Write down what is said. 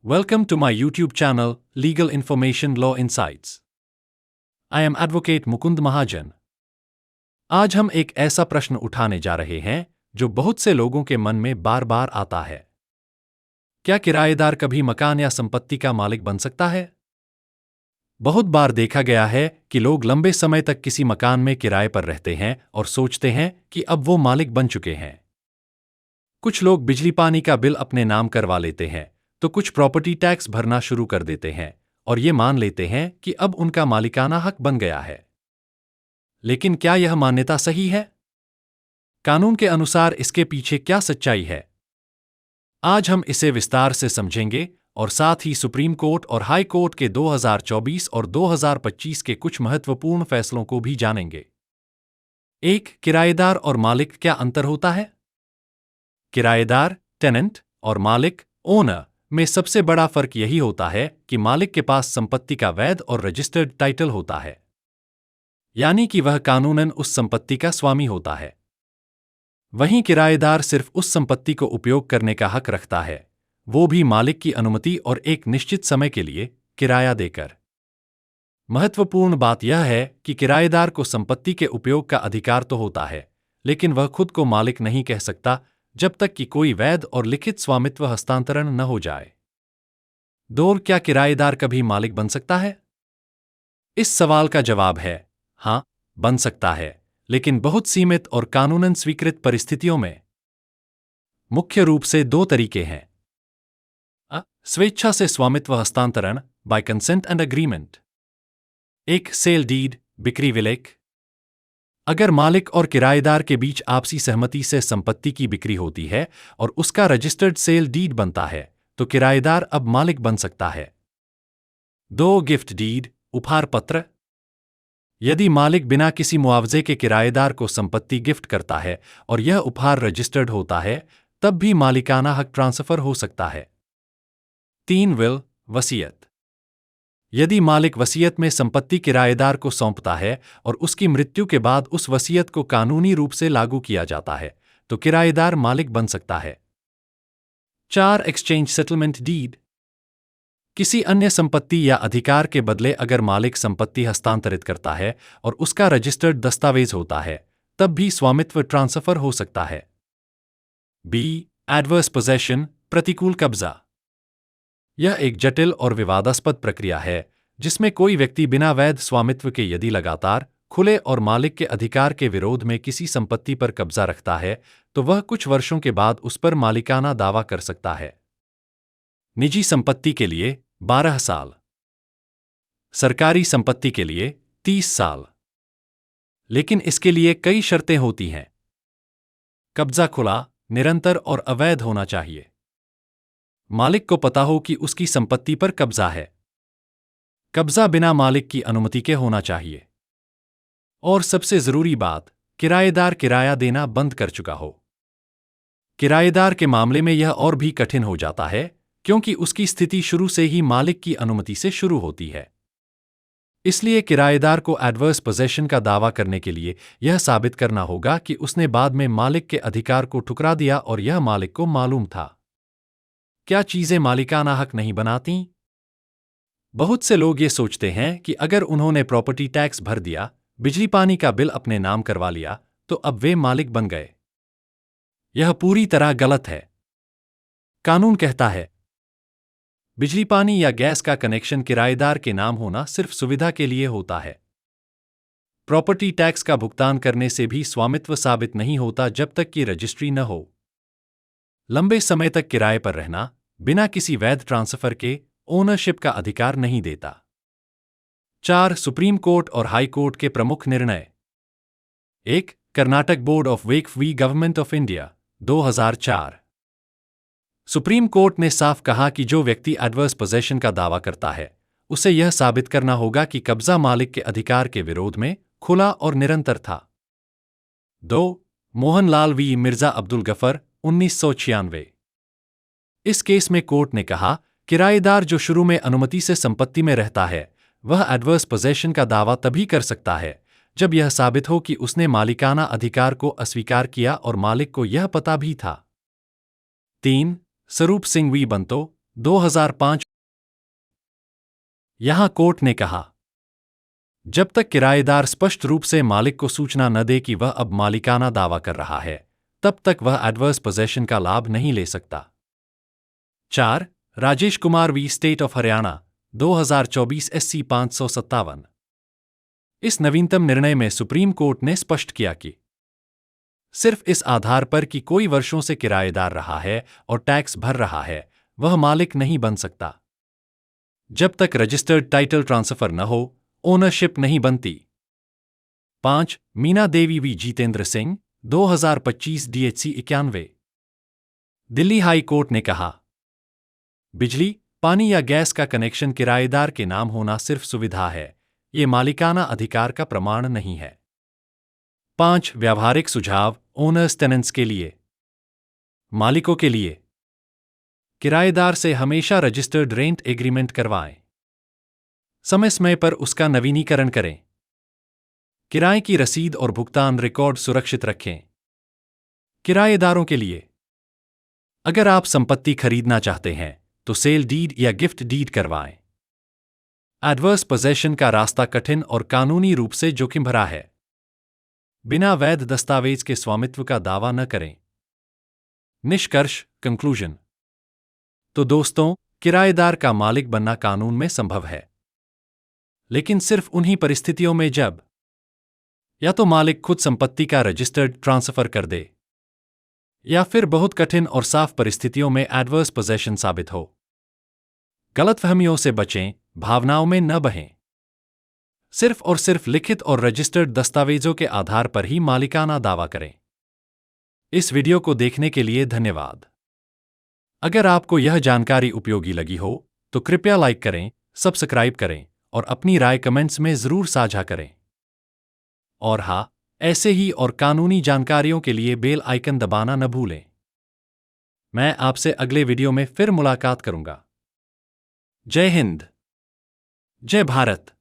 Welcome to my YouTube channel, Legal Information Law Insights. I am Advocate Mukund Mahajan. आज हम एक ऐसा प्रश्न उठाने जा रहे हैं जो बहुत से लोगों के मन में बार बार आता है। क्या किराएदार कभी मकान या संपत्ति का मालिक बन सकता है? बहुत बार देखा गया है कि लोग लंबे समय तक किसी मकान में किराए पर रहते हैं और सोचते हैं कि अब वो मालिक बन चुके हैं। कुछ लोग बिजली पानी का बिल अपने नाम करवा लेते हैं, तो कुछ प्रॉपर्टी टैक्स भरना शुरू कर देते हैं और ये मान लेते हैं कि अब उनका मालिकाना हक बन गया है। लेकिन क्या यह मान्यता सही है? कानून के अनुसार इसके पीछे क्या सच्चाई है? आज हम इसे विस्तार से समझेंगे और साथ ही सुप्रीम कोर्ट और हाई कोर्ट के 2024 और 2025 के कुछ महत्वपूर्ण फैसलों को भी जानेंगे। 1. किराएदार और मालिक क्या अंतर होता है? किराएदार, टेनेंट, और मालिक, ओनर, में सबसे बड़ा फर्क यही होता है कि मालिक के पास संपत्ति का वैध और रजिस्टर्ड टाइटल होता है, यानी कि वह कानूनन उस संपत्ति का स्वामी होता है। वहीं किराएदार सिर्फ उस संपत्ति को उपयोग करने का हक रखता है, वो भी मालिक की अनुमति और एक निश्चित समय के लिए किराया देकर। महत्वपूर्ण बात यह है कि किराएदार को संपत्ति के उपयोग का अधिकार तो होता है, लेकिन वह खुद को मालिक नहीं कह सकता जब तक कि कोई वैध और लिखित स्वामित्व हस्तांतरण न हो जाए। 2. क्या किराएदार कभी मालिक बन सकता है? इस सवाल का जवाब है हाँ, बन सकता है, लेकिन बहुत सीमित और कानूनन स्वीकृत परिस्थितियों में। मुख्य रूप से 2 तरीके हैं। स्वेच्छा से स्वामित्व हस्तांतरण, by consent and agreement. 1. Sale deed, बिक्री विलेख। अगर मालिक और किराएदार के बीच आपसी सहमति से संपत्ति की बिक्री होती है और उसका रजिस्टर्ड सेल डीड बनता है, तो किराएदार अब मालिक बन सकता है। 2. गिफ्ट डीड, उपहार पत्र। यदि मालिक बिना किसी मुआवजे के किराएदार को संपत्ति गिफ्ट करता है और यह उपहार रजिस्टर्ड होता है, तब भी मालिकाना हक ट्रांसफर हो सकता है। 3. विल, वसीयत। यदि मालिक वसीयत में संपत्ति किराएदार को सौंपता है और उसकी मृत्यु के बाद उस वसीयत को कानूनी रूप से लागू किया जाता है, तो किराएदार मालिक बन सकता है। 4. Exchange settlement deed. किसी अन्य संपत्ति या अधिकार के बदले अगर मालिक संपत्ति हस्तांतरित करता है और उसका रजिस्टर्ड दस्तावेज होता है, तब भी स्वामित्व ट्रांसफर हो सकता है। B. एडवर्स पोजेशन, प्रतिकूल कब्जा। यह एक जटिल और विवादास्पद प्रक्रिया है जिसमें कोई व्यक्ति बिना वैध स्वामित्व के यदि लगातार, खुले और मालिक के अधिकार के विरोध में किसी संपत्ति पर कब्जा रखता है, तो वह कुछ वर्षों के बाद उस पर मालिकाना दावा कर सकता है। निजी संपत्ति के लिए 12 साल, सरकारी संपत्ति के लिए 30 साल। लेकिन इसके लिए कई शर्तें होती हैं। कब्जा खुला, निरंतर और अवैध होना चाहिए। मालिक को पता हो कि उसकी संपत्ति पर कब्जा है। कब्जा बिना मालिक की अनुमति के होना चाहिए। और सबसे जरूरी बात, किराएदार किराया देना बंद कर चुका हो। किराएदार के मामले में यह और भी कठिन हो जाता है क्योंकि उसकी स्थिति शुरू से ही मालिक की अनुमति से शुरू होती है। इसलिए किराएदार को एडवर्स पोजेशन का दावा करने के लिए यह साबित करना होगा कि उसने बाद में मालिक के अधिकार को ठुकरा दिया और यह मालिक को मालूम था। क्या चीजें मालिकाना हक नहीं बनाती? बहुत से लोग ये सोचते हैं कि अगर उन्होंने प्रॉपर्टी टैक्स भर दिया, बिजली पानी का बिल अपने नाम करवा लिया, तो अब वे मालिक बन गए। यह पूरी तरह गलत है। कानून कहता है, बिजली पानी या गैस का कनेक्शन किराएदार के नाम होना सिर्फ सुविधा के लिए होता है। प्रॉपर्टी टैक्स का भुगतान करने से भी स्वामित्व साबित नहीं होता जब तक कि रजिस्ट्री न हो। लंबे समय तक किराए पर रहना बिना किसी वैध ट्रांसफर के ओनरशिप का अधिकार नहीं देता। 4. सुप्रीम कोर्ट और हाई कोर्ट के प्रमुख निर्णय। 1. Karnataka Board of Wakf v Government of India, 2004। Supreme Court ने साफ कहा कि जो व्यक्ति एडवर्स पोजेशन का दावा करता है, उसे यह साबित करना होगा कि कब्जा मालिक के अधिकार के विरोध में खुला और निरंतर था। 2. मोहनलाल वी मिर्जा अब्दुल गफर, 1996। इस केस में कोर्ट ने कहा, किराएदार जो शुरू में अनुमति से संपत्ति में रहता है, वह एडवर्स पोजेशन का दावा तभी कर सकता है जब यह साबित हो कि उसने मालिकाना अधिकार को अस्वीकार किया और मालिक को यह पता भी था। 3. स्वरूप सिंह वी बंतो, 2005। यहां कोर्ट ने कहा, जब तक किराएदार स्पष्ट रूप से मालिक को सूचना न दे कि वह अब मालिकाना दावा कर रहा है, तब तक वह एडवर्स पोजेशन का लाभ नहीं ले सकता। 4. Rajesh Kumar v state of Haryana 2024 SC 557। इस नवीनतम निर्णय में सुप्रीम कोर्ट ने स्पष्ट किया कि सिर्फ इस आधार पर कि कोई वर्षों से किराएदार रहा है और टैक्स भर रहा है, वह मालिक नहीं बन सकता। जब तक रजिस्टर्ड टाइटल ट्रांसफर न हो, ओनरशिप नहीं बनती। 5. Meena Devi v Jitendra Singh 2025 DHC 91। Delhi High Court ने कहा, बिजली, पानी या गैस का कनेक्शन किराएदार के नाम होना सिर्फ सुविधा है, ये मालिकाना अधिकार का प्रमाण नहीं है। 5. व्यावहारिक सुझाव ओनर्स टेनेंट्स के लिए। मालिकों के लिए, किराएदार से हमेशा रजिस्टर्ड रेंट एग्रीमेंट करवाएं। समय समय पर उसका नवीनीकरण करें। किराए की रसीद और भुगतान रिकॉर्ड सुरक्षित रखें। किराएदारों के लिए, अगर आप संपत्ति खरीदना चाहते हैं तो सेल डीड या गिफ्ट डीड करवाएं। एडवर्स पोजेशन का रास्ता कठिन और कानूनी रूप से जोखिम भरा है। बिना वैध दस्तावेज के स्वामित्व का दावा न करें। निष्कर्ष कंक्लूजन। तो दोस्तों, किराएदार का मालिक बनना कानून में संभव है, लेकिन सिर्फ उन्हीं परिस्थितियों में जब या तो मालिक खुद संपत्ति का रजिस्टर्ड ट्रांसफर कर दे, या फिर बहुत कठिन और साफ परिस्थितियों में एडवर्स पोजेशन साबित हो। गलतफहमियों से बचें, भावनाओं में न बहें। सिर्फ और सिर्फ लिखित और रजिस्टर्ड दस्तावेजों के आधार पर ही मालिकाना दावा करें। इस वीडियो को देखने के लिए धन्यवाद। अगर आपको यह जानकारी उपयोगी लगी हो तो कृपया लाइक करें, सब्सक्राइब करें और अपनी राय कमेंट्स में जरूर साझा करें। और हाँ, ऐसे ही और कानूनी जानकारियों के लिए बेल आइकन दबाना न भूलें। मैं आपसे अगले वीडियो में फिर मुलाकात करूंगा। जय हिंद, जय भारत।